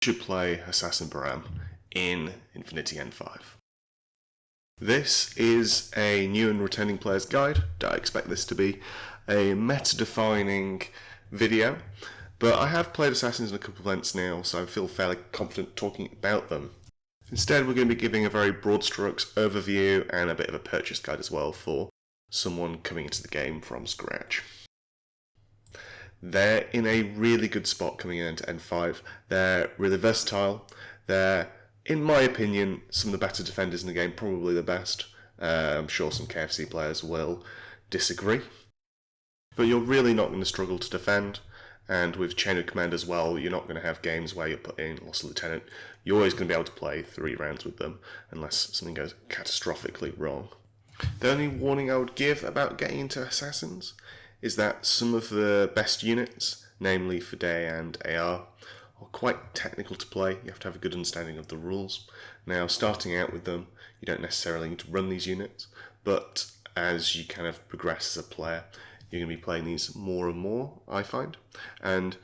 should play Hassassins Bahram in Infinity N5. This is a new and returning player's guide. I expect this to be a meta-defining video, but I have played Assassins in a couple of events now, so I feel fairly confident talking about them. Instead, we're going to be giving a very broad strokes overview and a bit of a purchase guide as well for someone coming into the game from scratch. They're in a really good spot coming into N5. They're really versatile. They're, in my opinion, some of the better defenders in the game, probably the best. I'm sure some KFC players will disagree. But you're really not going to struggle to defend. And with Chain of Command as well, you're not going to have games where you're putting Lost Lieutenant. You're always going to be able to play 3 rounds with them, unless something goes catastrophically wrong. The only warning I would give about getting into Assassins is that some of the best units, namely Fide and AR, are quite technical to play. You have to have a good understanding of the rules. Now, starting out with them, you don't necessarily need to run these units, but as you kind of progress as a player, you're going to be playing these more and more, I find. And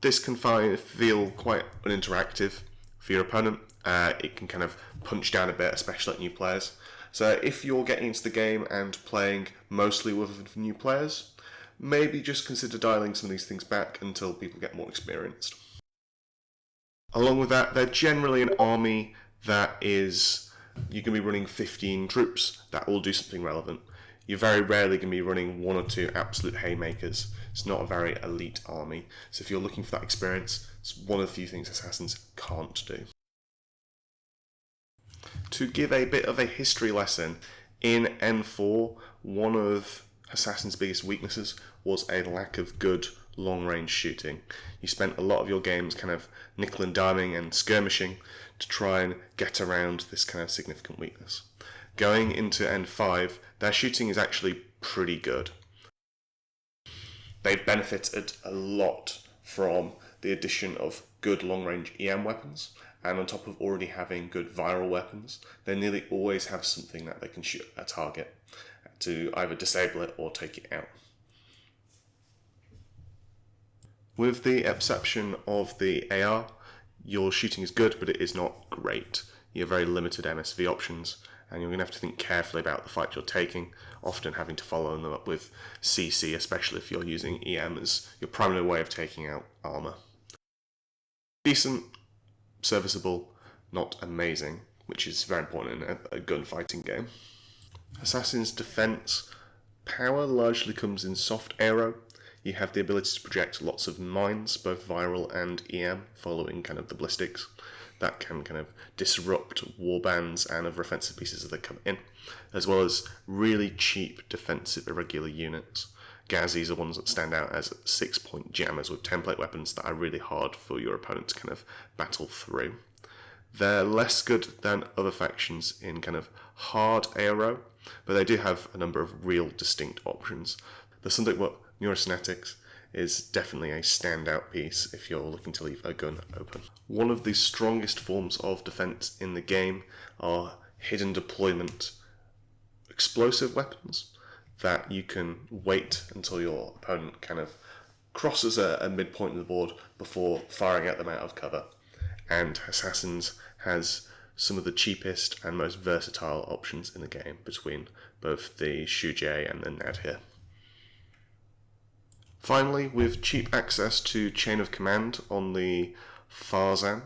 this can feel quite uninteractive for your opponent. It can kind of punch down a bit, especially at new players. So if you're getting into the game and playing mostly with new players, maybe just consider dialing some of these things back until people get more experienced. Along with that, they're generally an army that is, you're going to be running 15 troops that all do something relevant. You're very rarely going to be running 1 or 2 absolute haymakers. It's not a very elite army. So if you're looking for that experience, it's one of the few things Assassins can't do. To give a bit of a history lesson, in N4, one of Assassin's biggest weaknesses was a lack of good long-range shooting. You spent a lot of your games kind of nickel and diming and skirmishing to try and get around this kind of significant weakness. Going into N5, their shooting is actually pretty good. They've benefited a lot from the addition of good long-range EM weapons, and on top of already having good viral weapons, they nearly always have something that they can shoot a target to either disable it or take it out. With the exception of the AR, your shooting is good, but it is not great. You have very limited MSV options, and you're going to have to think carefully about the fight you're taking, often having to follow them up with CC, especially if you're using EM as your primary way of taking out armour. Decent, serviceable, not amazing, which is very important in a gunfighting game. Assassin's defense power largely comes in soft aero. You have the ability to project lots of mines, both viral and EM, following kind of the ballistics. That can kind of disrupt warbands and other offensive pieces as they come in, as well as really cheap defensive irregular units. Gazis are ones that stand out as 6-point jammers with template weapons that are really hard for your opponent to kind of battle through. They're less good than other factions in kind of hard aero, but they do have a number of real distinct options. The Sunderfuge Neurosynetics is definitely a standout piece if you're looking to leave a gun open. One of the strongest forms of defense in the game are hidden deployment explosive weapons that you can wait until your opponent kind of crosses a midpoint of the board before firing at them out of cover. And Assassins has some of the cheapest and most versatile options in the game between both the Shujay and the Nad here. Finally, with cheap access to Chain of Command on the Farzan,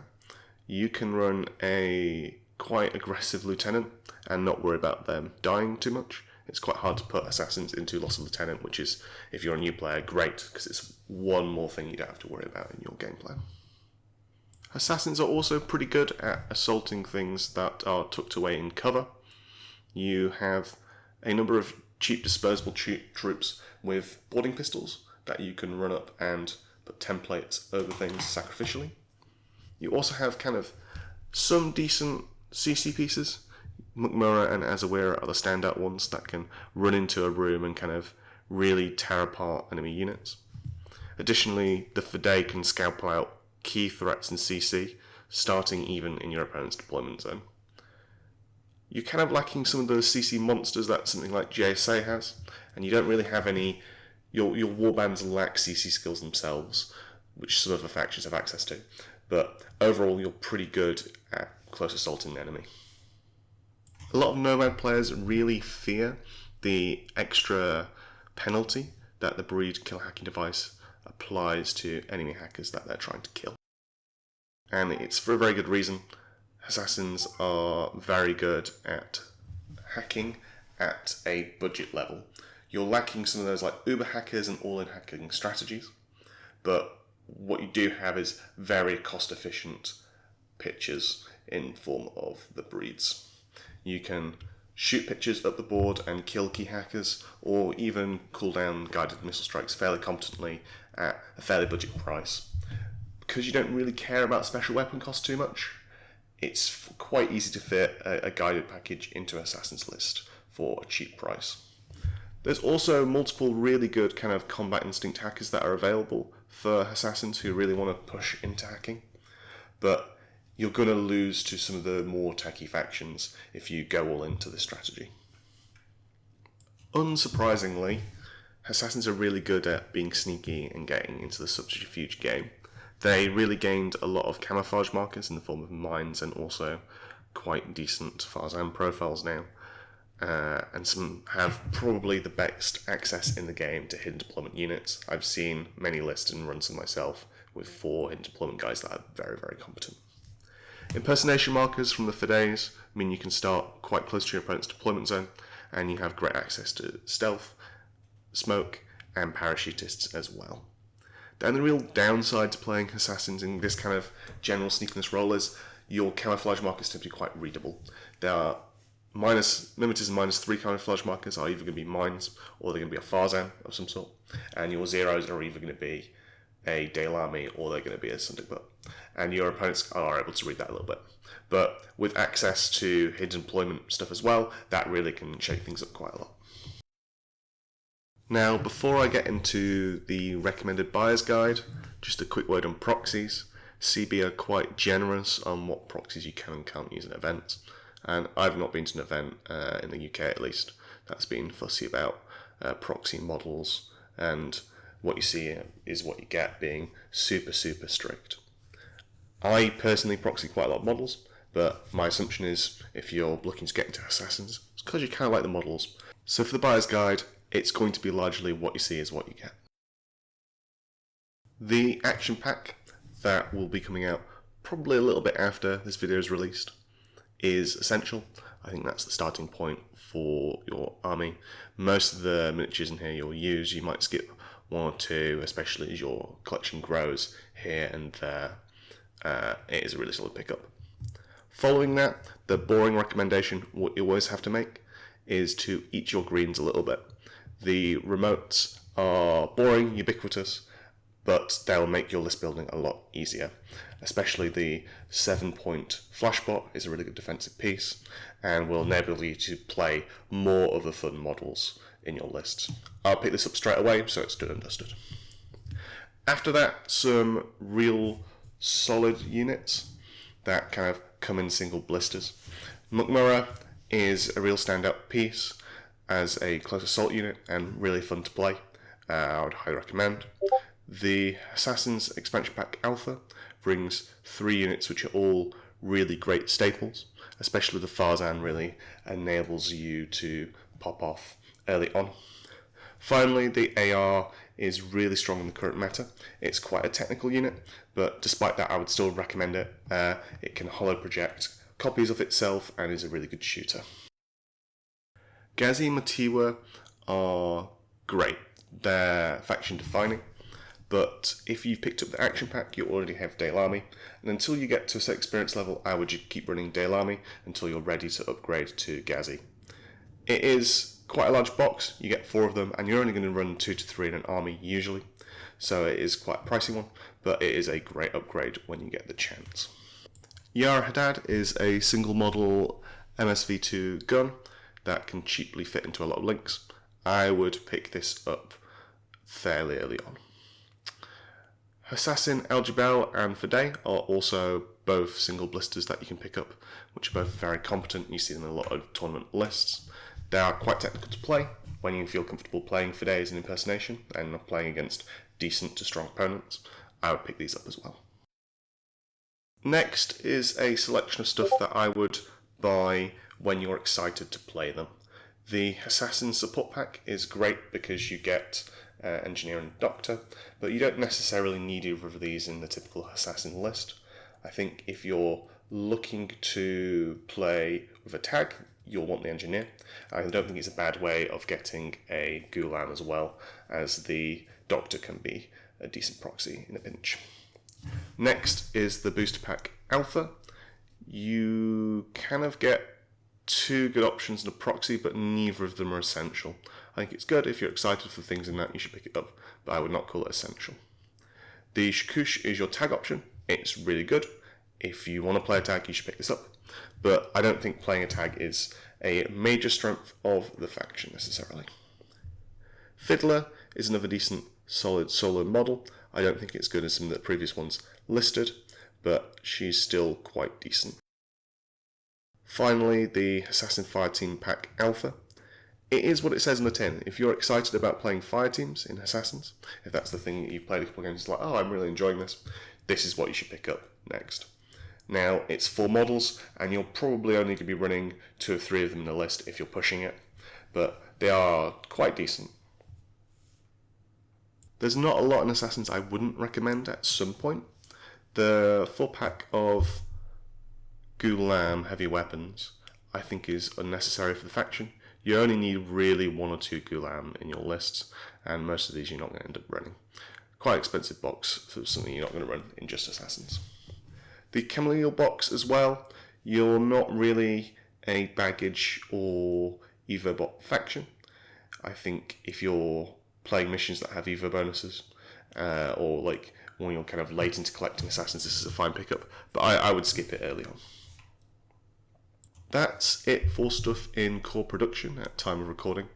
you can run a quite aggressive lieutenant and not worry about them dying too much. It's quite hard to put Assassins into Lost Lieutenant, which is, if you're a new player, great, because it's one more thing you don't have to worry about in your gameplay. Assassins are also pretty good at assaulting things that are tucked away in cover. You have a number of cheap disposable troops with boarding pistols that you can run up and put templates over things sacrificially. You also have kind of some decent CC pieces. Mukmura and Azawira are the standout ones that can run into a room and kind of really tear apart enemy units. Additionally, the Fide can scalpel out key threats in CC, starting even in your opponent's deployment zone. You're kind of lacking some of those CC monsters that something like JSA has, and you don't really have any. Your warbands lack CC skills themselves, which some other factions have access to. but overall you're pretty good at close assaulting an enemy. A lot of Nomad players really fear the extra penalty that the breed kill hacking device applies to enemy hackers that they're trying to kill. And it's for a very good reason. Assassins are very good at hacking at a budget level. You're lacking some of those like Uber hackers and all-in hacking strategies, but what you do have is very cost-efficient pitches in form of the breeds. You can shoot pitches up the board and kill key hackers, or even cool down guided missile strikes fairly competently at a fairly budget price. Because you don't really care about special weapon cost too much, it's quite easy to fit a guided package into Assassin's list for a cheap price. There's also multiple really good kind of combat instinct hackers that are available for Assassins who really want to push into hacking, but you're going to lose to some of the more techie factions if you go all into this strategy. Unsurprisingly, Assassins are really good at being sneaky and getting into the Subterfuge game. They really gained a lot of camouflage markers in the form of mines and also quite decent Farzan profiles now. And some have probably the best access in the game to hidden deployment units. I've seen many lists and run some myself with 4 hidden deployment guys that are very, very competent. Impersonation markers from the Fides mean you can start quite close to your opponent's deployment zone, and you have great access to stealth, smoke, and parachutists as well. And the real downside to playing Assassins in this kind of general sneakiness role is your camouflage markers tend to be quite readable. There are limiters and -3 camouflage markers are either going to be mines or they're going to be a Farzan of some sort, and your zeros are either going to be a Dale Army or they're going to be a Sunday Butt, and your opponents are able to read that a little bit. But with access to hidden deployment stuff as well, that really can shake things up quite a lot. Now, before I get into the recommended buyer's guide, just a quick word on proxies. CB are quite generous on what proxies you can and can't use in events, and I've not been to an event, in the UK at least, that's been fussy about proxy models, and what you see is what you get, being super, super strict. I personally proxy quite a lot of models, but my assumption is if you're looking to get into Assassins, it's because you kind of like the models. So for the buyer's guide, it's going to be largely what you see is what you get. The action pack that will be coming out probably a little bit after this video is released is essential. I think that's the starting point for your army. Most of the miniatures in here you'll use, you might skip 1 or 2, especially as your collection grows here and there. It is a really solid pickup. Following that, the boring recommendation what you always have to make is to eat your greens a little bit. The remotes are boring, ubiquitous, but they'll make your list building a lot easier. Especially the 7-point flashbot is a really good defensive piece and will enable you to play more of the fun models in your lists. I'll pick this up straight away, so it's done and dusted. After that, some real solid units that kind of come in single blisters. Mukmara is a real standout piece as a close assault unit and really fun to play. I would highly recommend. The Hassassins Expansion Pack Alpha brings 3 units which are all really great staples, especially the Farzan really enables you to pop off early on. Finally, the AR is really strong in the current meta. It's quite a technical unit, but despite that I would still recommend it. It can holo project copies of itself and is a really good shooter. Ghazi and Matiwa are great. They're faction defining, but if you've picked up the action pack you already have Dale Army, and until you get to a set experience level I would just keep running Dale Army until you're ready to upgrade to Ghazi. It is quite a large box, you get 4 of them and you're only going to run 2 to 3 in an army usually, so it is quite a pricey one, but it is a great upgrade when you get the chance. Yara Haddad is a single model MSV2 gun that can cheaply fit into a lot of links. I would pick this up fairly early on. Hassassin El Jabal and Fidei are also both single blisters that you can pick up, which are both very competent. You see them in a lot of tournament lists. They are quite technical to play when you feel comfortable playing Fidei as an impersonation and not playing against decent to strong opponents. I would pick these up as well. Next is a selection of stuff that I would buy when you're excited to play them. The Hassassins support pack is great because you get Engineer and Doctor, but you don't necessarily need either of these in the typical Hassassin list. I think if you're looking to play with a tag, you'll want the Engineer. I don't think it's a bad way of getting a Gulam as well, as the Doctor can be a decent proxy in a pinch. Next is the Booster Pack Alpha. You kind of get two good options in a proxy, but neither of them are essential. I think it's good. If you're excited for things in that, you should pick it up, but I would not call it essential. The Shakush is your tag option. It's really good. If you want to play a tag, you should pick this up, but I don't think playing a tag is a major strength of the faction necessarily. Fiddler is another decent solid solo model. I don't think it's good as some of the previous ones listed, but she's still quite decent. Finally, the Assassin Fireteam Pack Alpha. It is what it says on the tin. If you're excited about playing fire teams in Assassins, if that's the thing that you've played a couple of games, it's like, oh, I'm really enjoying this, this is what you should pick up next. Now, it's 4 models, and you're probably only going to be running 2 or 3 of them in the list if you're pushing it, but they are quite decent. There's not a lot in Assassins I wouldn't recommend at some point. The 4-pack of Gulam heavy weapons I think is unnecessary for the faction. You only need really 1 or 2 Gulam in your lists, and most of these you're not going to end up running. Quite expensive box for something you're not going to run in just Assassins. The Camilleal box as well, you're not really a baggage or Evo bot faction. I think if you're playing missions that have Evo bonuses, or like when you're kind of late into collecting Assassins, this is a fine pickup, but I would skip it early on. That's it for stuff in core production at time of recording,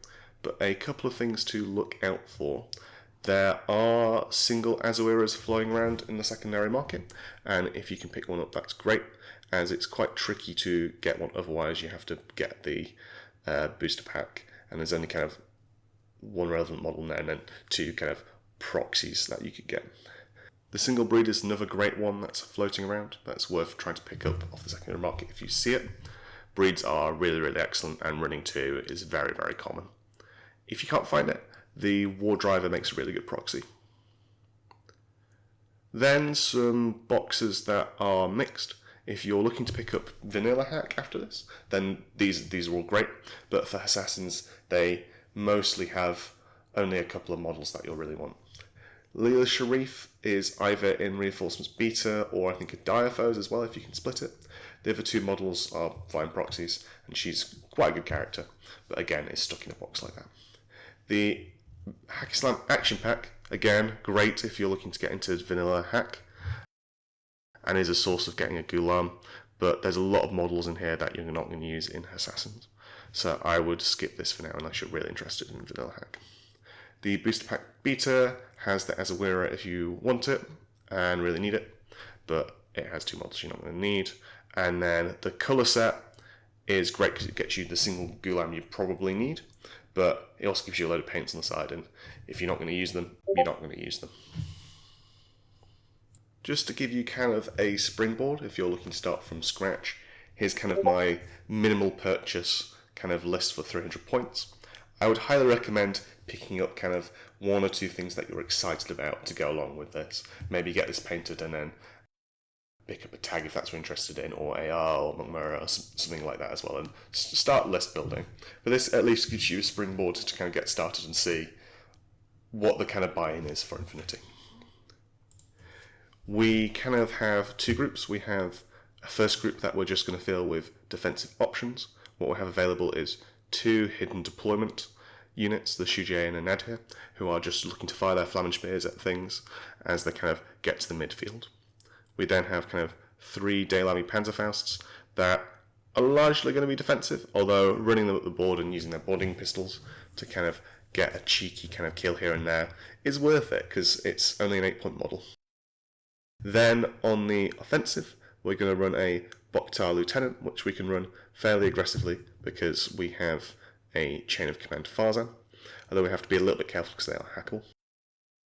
but a couple of things to look out for. There are single Azuiras flying around in the secondary market, and if you can pick one up, that's great, as it's quite tricky to get one, otherwise you have to get the booster pack, and there's only kind of 1 relevant model now and then 2 kind of proxies that you could get. The single breed is another great one that's floating around, that's worth trying to pick up off the secondary market if you see it. Breeds are really, really excellent, and running 2 is very, very common. If you can't find it, the War Driver makes a really good proxy. Then some boxes that are mixed. If you're looking to pick up Vanilla Hack after this, then these are all great, but for Assassins, they mostly have only a couple of models that you'll really want. Leela Sharif is either in Reinforcements Beta or I think a Diaphos as well, if you can split it. The other 2 models are fine proxies, and she's quite a good character, but again, it's stuck in a box like that. The Hack Islam Action Pack, again, great if you're looking to get into Vanilla Hack, and is a source of getting a Gulam, but there's a lot of models in here that you're not going to use in Assassins, so I would skip this for now unless you're really interested in Vanilla Hack. The Booster Pack Beta has the Azawira if you want it and really need it, but it has 2 models you're not going to need. And then the colour set is great because it gets you the single Gulam you probably need, but it also gives you a load of paints on the side, and if you're not going to use them, you're not going to use them. Just to give you kind of a springboard if you're looking to start from scratch, here's kind of my minimal purchase kind of list for 300 points. I would highly recommend picking up kind of 1 or 2 things that you're excited about to go along with this. Maybe get this painted and then pick up a tag if that's what you're interested in, or AR or Mugmura or something like that as well, and start list building. But this at least gives you a springboard to kind of get started and see what the kind of buy-in is for Infinity. We kind of have 2 groups. We have a first group that we're just going to fill with defensive options. What we have available is 2 hidden deployment units, the Shujay and the Nadhir, who are just looking to fire their flaming spears at things as they kind of get to the midfield. We then have kind of 3 Daylami Panzerfausts that are largely going to be defensive, although running them up the board and using their boarding pistols to kind of get a cheeky kind of kill here and there is worth it, because it's only an 8-point model. Then on the offensive, we're going to run a Bokhtar Lieutenant, which we can run fairly aggressively because we have a chain of command Farzan, although we have to be a little bit careful because they are hackable.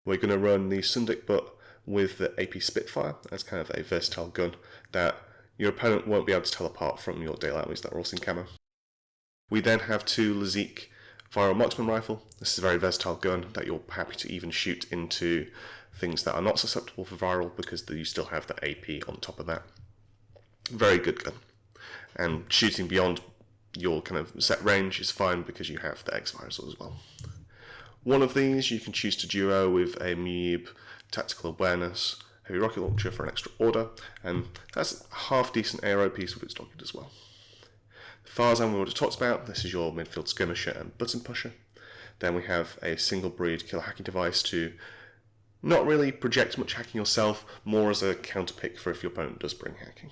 We're going to run the Sundik Butt with the AP Spitfire as kind of a versatile gun that your opponent won't be able to tell apart from your Daylight Armies that are also in camo. We then have 2 Lazique Viral Marksman Rifle. This is a very versatile gun that you're happy to even shoot into things that are not susceptible for viral because you still have the AP on top of that. Very good gun. And shooting beyond your kind of set range is fine because you have the X-Virus as well. One of these you can choose to duo with a Mube Tactical Awareness Heavy Rocket Launcher for an extra order, and that's a half decent ARO piece with its docket as well. The Farzan we already talked about. This is your midfield skirmisher and button pusher. Then we have a single breed killer hacking device to not really project much hacking yourself, more as a counter pick for if your opponent does bring hacking.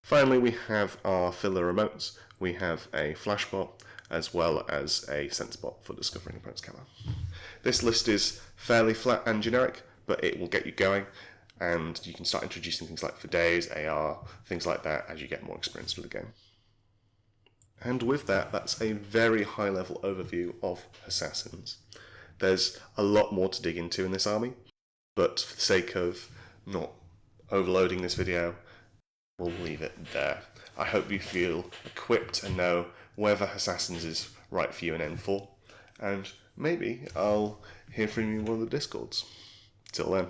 Finally, we have our filler remotes. We have a flashbot as well as a sensor bot for discovering opponent's camo. This list is fairly flat and generic, but it will get you going, and you can start introducing things like for days, AR, things like that as you get more experience with the game. And with that, that's a very high level overview of Hassassins. There's a lot more to dig into in this army, but for the sake of not overloading this video, we'll leave it there. I hope you feel equipped and know whether Hassassins is right for you in N4, and maybe I'll hear from you in one of the Discords. Till then.